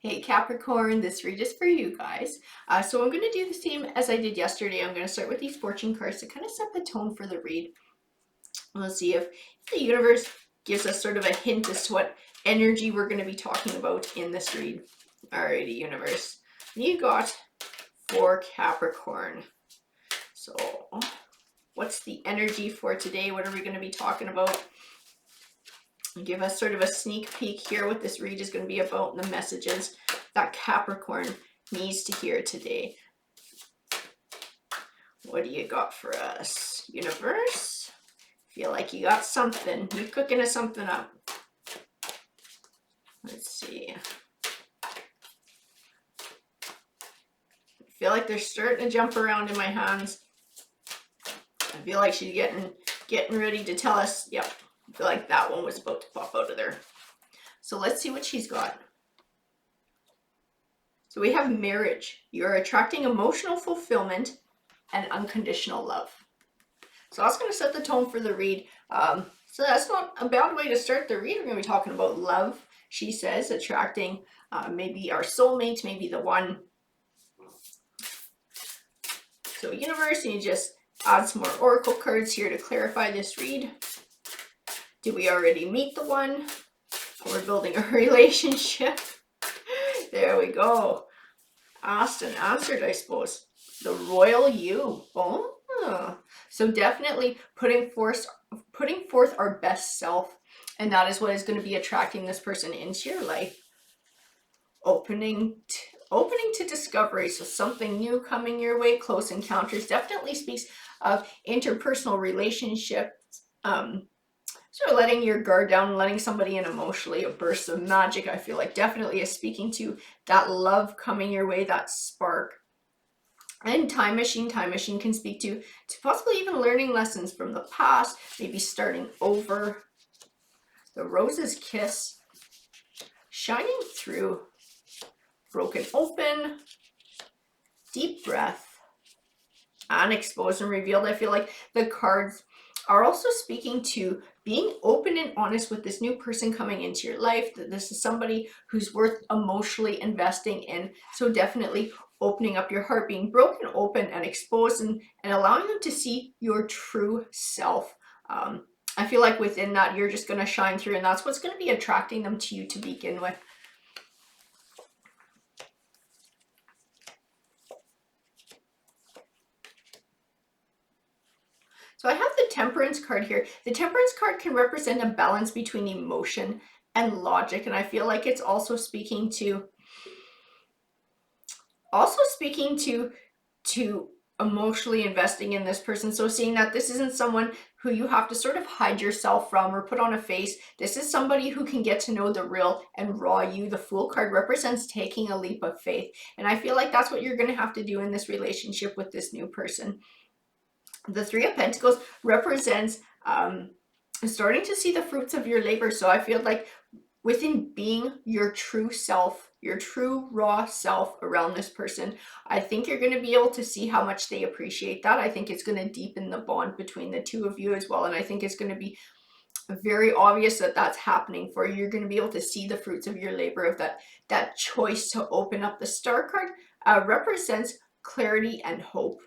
Hey Capricorn, this read is for you guys. So I'm going to do the same as I did yesterday. I'm going to start with these fortune cards to kind of set the tone for the read. Let's see if the universe gives us sort of a hint as to what energy we're going to be talking about in this read. Alrighty, universe. You got for Capricorn. So what's the energy for today? What are we going to be talking about? Give us sort of a sneak peek here what this read is going to be about and the messages that Capricorn needs to hear today. What do you got for us, universe? Feel like you got something. You're cooking something up. Let's see. I feel like they're starting to jump around in my hands. I feel like she's getting ready to tell us. Yep. I feel like that one was about to pop out of there. So let's see what she's got. So we have marriage. You're attracting emotional fulfillment and unconditional love. So that's going to set the tone for the read. So that's not a bad way to start the read. We're going to be talking about love, she says, attracting maybe our soulmate, maybe the one. So universe, you just add some more oracle cards here to clarify this read. Do we already meet the one? We're building a relationship. There we go. Asked and answered, I suppose. The royal you. Oh. So definitely putting forth our best self. And that is what is going to be attracting this person into your life. Opening to discovery. So something new coming your way. Close encounters. Definitely speaks of interpersonal relationships. Sort of letting your guard down, letting somebody in emotionally, a burst of magic, I feel like definitely is speaking to that love coming your way, that spark. And time machine can speak to possibly even learning lessons from the past, maybe starting over. The rose's kiss, shining through, broken open, deep breath, unexposed and revealed. I feel like the cards are also speaking to being open and honest with this new person coming into your life, that this is somebody who's worth emotionally investing in. So definitely opening up your heart, being broken open and exposed, and allowing them to see your true self. I feel like within that, you're just going to shine through, and that's what's going to be attracting them to you to begin with. So I have the Temperance card here. The Temperance card can represent a balance between emotion and logic, and I feel like it's also speaking to emotionally investing in this person. So seeing that this isn't someone who you have to sort of hide yourself from or put on a face. This is somebody who can get to know the real and raw you. The Fool card represents taking a leap of faith, and I feel like that's what you're going to have to do in this relationship with this new person. The Three of Pentacles represents starting to see the fruits of your labor. So I feel like within being your true self, your true raw self around this person, I think you're going to be able to see how much they appreciate that. I think it's going to deepen the bond between the two of you as well. And I think it's going to be very obvious that that's happening for you. You're going to be able to see the fruits of your labor, of that choice to open up. The Star card represents clarity and hope.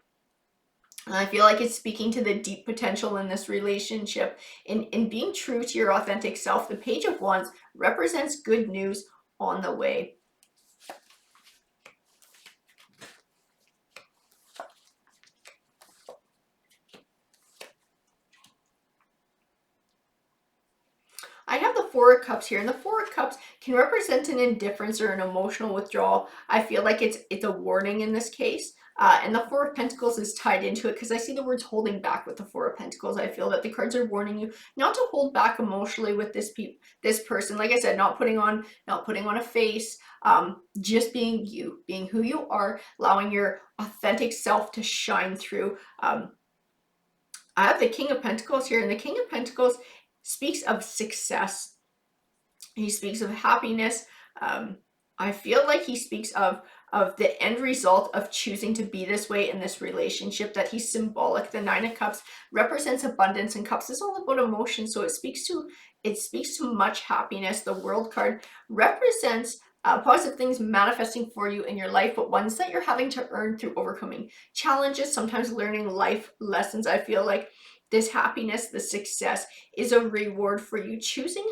And I feel like it's speaking to the deep potential in this relationship, in being true to your authentic self. The Page of Wands represents good news on the way. I have the Four of Cups here, and the Four of Cups can represent an indifference or an emotional withdrawal. I feel like it's a warning in this case. And the Four of Pentacles is tied into it because I see the words holding back with the Four of Pentacles. I feel that the cards are warning you not to hold back emotionally with this person. Like I said, not putting on a face, just being you, being who you are, allowing your authentic self to shine through. I have the King of Pentacles here, and the King of Pentacles speaks of success. He speaks of happiness. I feel like he speaks of the end result of choosing to be this way in this relationship, that he's symbolic. The Nine of Cups represents abundance, and cups is all about emotion, so it speaks to much happiness. The World card represents positive things manifesting for you in your life, but ones that you're having to earn through overcoming challenges, sometimes learning life lessons. I feel like this happiness, this success is a reward for you choosing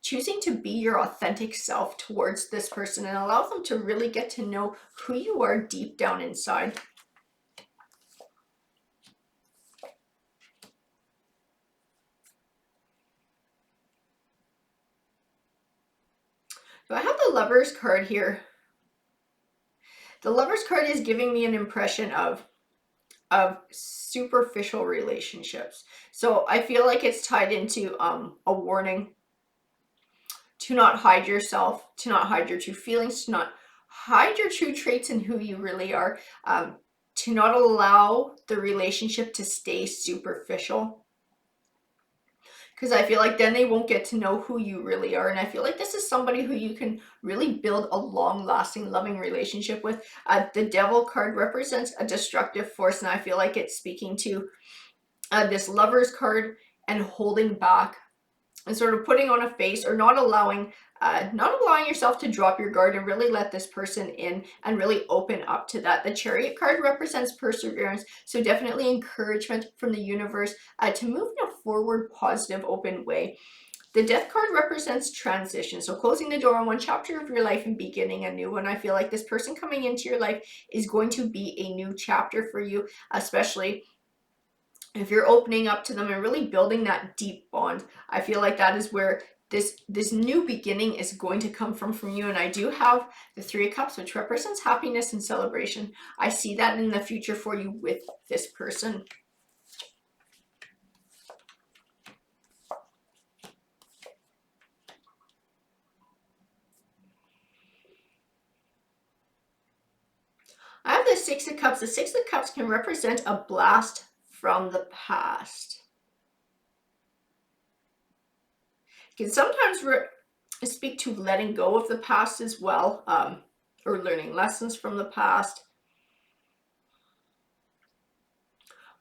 to be your authentic self towards this person and allow them to really get to know who you are deep down inside. So I have the Lovers card here. The Lovers card is giving me an impression of superficial relationships. So I feel like it's tied into a warning to not hide yourself, to not hide your true feelings, to not hide your true traits and who you really are, to not allow the relationship to stay superficial. Because I feel like then they won't get to know who you really are. And I feel like this is somebody who you can really build a long-lasting, loving relationship with. The Devil card represents a destructive force, and I feel like it's speaking to this Lovers card and holding back and sort of putting on a face, or not allowing yourself to drop your guard and really let this person in and really open up to that. The Chariot card represents perseverance, so definitely encouragement from the universe to move in a forward, positive, open way. The Death card represents transition, so closing the door on one chapter of your life and beginning a new one. I feel like this person coming into your life is going to be a new chapter for you, especially if you're opening up to them and really building that deep bond. I feel like that is where this new beginning is going to come from you. And I do have the Three of Cups, which represents happiness and celebration. I see that in the future for you with this person. I have the Six of Cups. The Six of Cups can represent a blast from the past. It can sometimes speak to letting go of the past as well, or learning lessons from the past.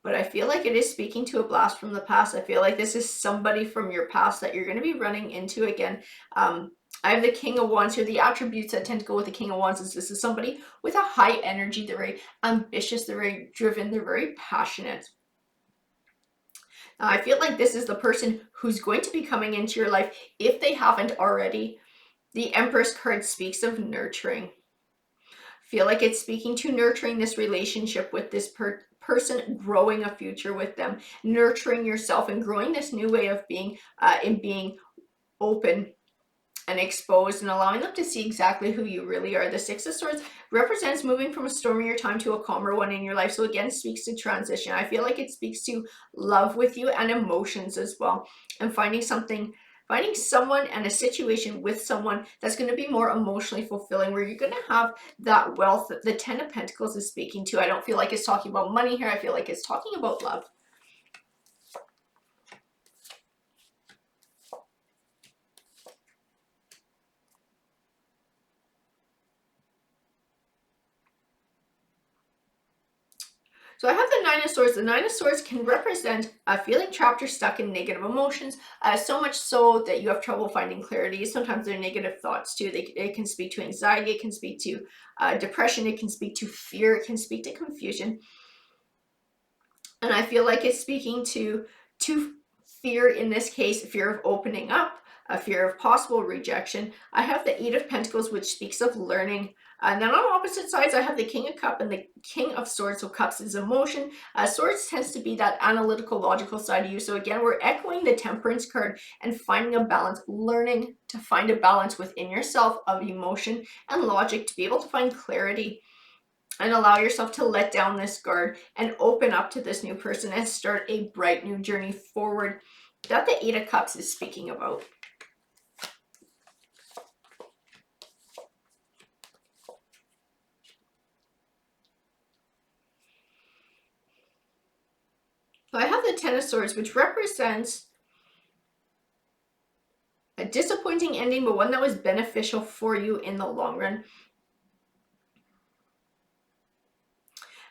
But I feel like it is speaking to a blast from the past. I feel like this is somebody from your past that you're going to be running into again. I have the King of Wands here. The attributes that tend to go with the King of Wands is this is somebody with a high energy. They're very ambitious. They're very driven. They're very passionate. I feel like this is the person who's going to be coming into your life if they haven't already. The Empress card speaks of nurturing. I feel like it's speaking to nurturing this relationship with this person, growing a future with them, nurturing yourself and growing this new way of being and being open and exposed and allowing them to see exactly who you really are. The Six of Swords represents moving from a stormier time to a calmer one in your life. So again, speaks to transition. I feel like it speaks to love with you and emotions as well, and finding someone and a situation with someone that's going to be more emotionally fulfilling, where you're going to have that wealth that the Ten of Pentacles is speaking to. I don't feel like it's talking about money here. I feel like it's talking about love. So I have the Nine of Swords. The Nine of Swords can represent feeling trapped or stuck in negative emotions, so much so that you have trouble finding clarity. Sometimes they're negative thoughts too. It can speak to anxiety, it can speak to depression, it can speak to fear, it can speak to confusion. And I feel like it's speaking to fear in this case, fear of opening up, a fear of possible rejection. I have the Eight of Pentacles, which speaks of learning. And then on opposite sides, I have the King of Cups and the King of Swords. So Cups is emotion. Swords tends to be that analytical, logical side of you. So again, we're echoing the Temperance card and finding a balance, learning to find a balance within yourself of emotion and logic to be able to find clarity and allow yourself to let down this guard and open up to this new person and start a bright new journey forward that the Eight of Cups is speaking about. So I have the Ten of Swords, which represents a disappointing ending, but one that was beneficial for you in the long run.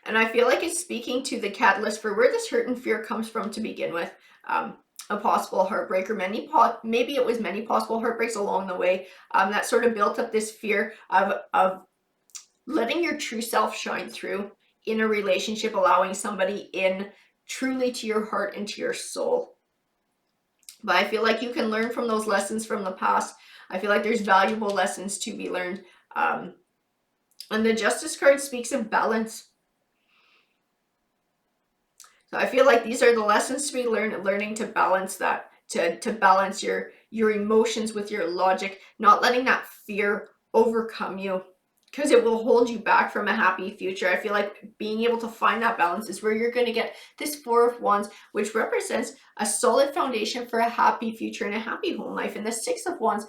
And I feel like it's speaking to the catalyst for where this hurt and fear comes from to begin with. a possible heartbreak, or maybe it was many possible heartbreaks along the way, that sort of built up this fear of letting your true self shine through in a relationship, allowing somebody in truly to your heart and to your soul. But I feel like you can learn from those lessons from the past. I feel like there's valuable lessons to be learned. And the Justice card speaks of balance. So I feel like these are the lessons to be learned, learning to balance that, to balance your emotions with your logic, not letting that fear overcome you, because it will hold you back from a happy future. I feel like being able to find that balance is where you're going to get this Four of Wands, which represents a solid foundation for a happy future and a happy home life. And the Six of Wands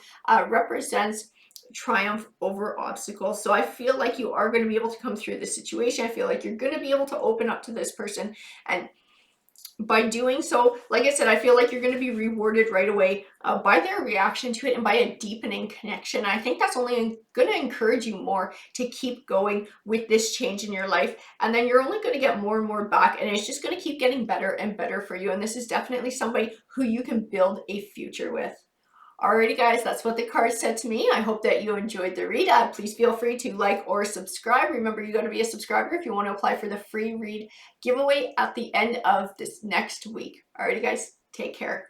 represents triumph over obstacles. So I feel like you are going to be able to come through this situation. I feel like you're going to be able to open up to this person, and by doing so, like I said, I feel like you're going to be rewarded right away by their reaction to it and by a deepening connection. I think that's only going to encourage you more to keep going with this change in your life. And then you're only going to get more and more back, and it's just going to keep getting better and better for you. And this is definitely somebody who you can build a future with. Alrighty guys, that's what the card said to me. I hope that you enjoyed the read. Please feel free to like or subscribe. Remember, you got to be a subscriber if you want to apply for the free read giveaway at the end of this next week. Alrighty guys, take care.